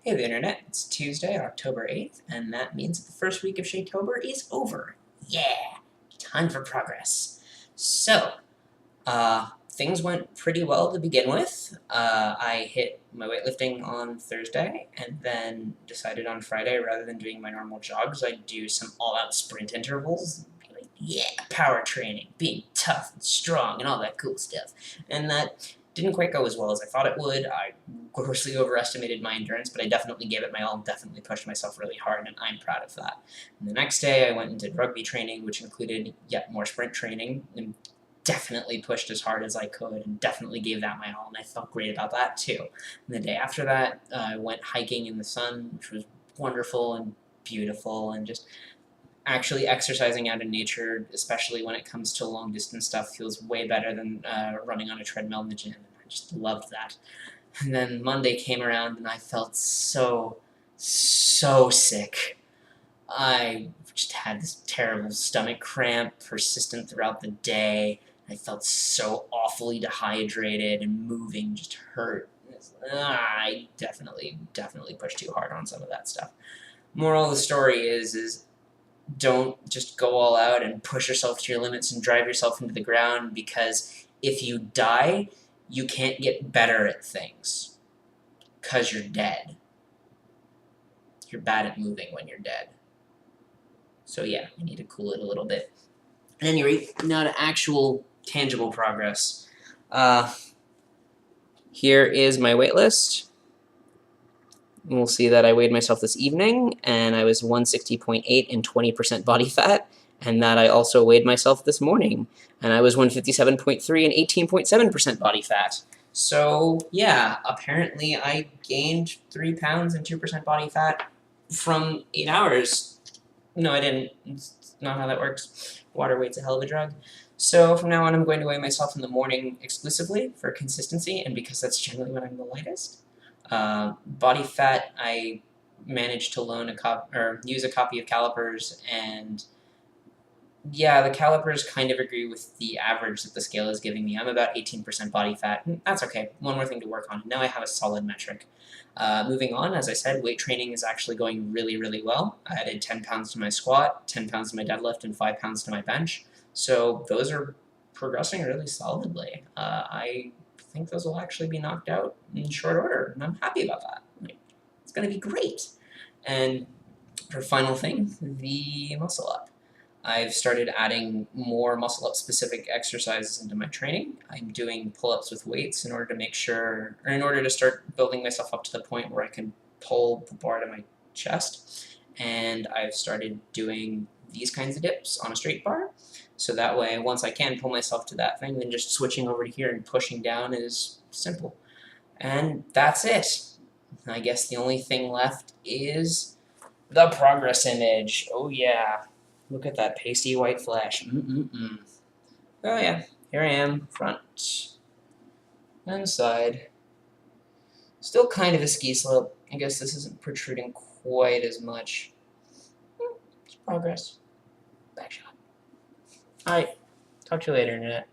Hey the internet, it's Tuesday, October 8th, and that means the first week of Shaytober is over. Yeah, time for progress. So, things went pretty well to begin with. I hit my weightlifting on Thursday, and then decided on Friday, rather than doing my normal jogs, I'd do some all-out sprint intervals. Be like, yeah, power training, being tough and strong, and all that cool stuff. And that didn't quite go as well as I thought it would. I grossly overestimated my endurance, but I definitely gave it my all, definitely pushed myself really hard, and I'm proud of that. And the next day I went and did rugby training, which included yet more sprint training, and definitely pushed as hard as I could, and definitely gave that my all, and I felt great about that too. And the day after that, I went hiking in the sun, which was wonderful and beautiful, and just actually exercising out in nature, especially when it comes to long distance stuff, feels way better than running on a treadmill in the gym. I just loved that. And then Monday came around and I felt so sick. I just had this terrible stomach cramp, persistent throughout the day. I felt so awfully dehydrated, and moving just hurt. I definitely pushed too hard on some of that stuff. Moral of the story is don't just go all out and push yourself to your limits and drive yourself into the ground, because if you die, you can't get better at things, because you're dead. You're bad at moving when you're dead. So yeah, you need to cool it a little bit. At any rate, now to actual tangible progress. Here is my weight list. We'll see that I weighed myself this evening, and I was 160.8 and 20% body fat, and that I also weighed myself this morning, and I was 157.3 and 18.7% body fat. So yeah, apparently I gained 3 pounds and 2% body fat from 8 hours. No, I didn't. It's not how that works. Water weight's a hell of a drug. So from now on, I'm going to weigh myself in the morning exclusively for consistency, and because that's generally when I'm the lightest. Body fat, I managed to use a copy of calipers, and yeah, the calipers kind of agree with the average that the scale is giving me. I'm about 18% body fat. That's okay. One more thing to work on. Now I have a solid metric. Moving on, as I said, weight training is actually going really well. I added 10 pounds to my squat, 10 pounds to my deadlift, and 5 pounds to my bench. So those are progressing really solidly. I think those will actually be knocked out in short order, and I'm happy about that. It's going to be great. And for final thing, the muscle up. I've started adding more muscle up specific exercises into my training. I'm doing pull-ups with weights in order to make sure, or in order to start building myself up to the point where I can pull the bar to my chest. And I've started doing these kinds of dips on a straight bar. So that way, once I can pull myself to that thing, then just switching over to here and pushing down is simple. And that's it. I guess the only thing left is the progress image. Oh yeah. Look at that pasty white flesh. Oh yeah, here I am, front and side. Still kind of a ski slope. I guess this isn't protruding quite as much. It's progress. Back shot. Alright, talk to you later, internet.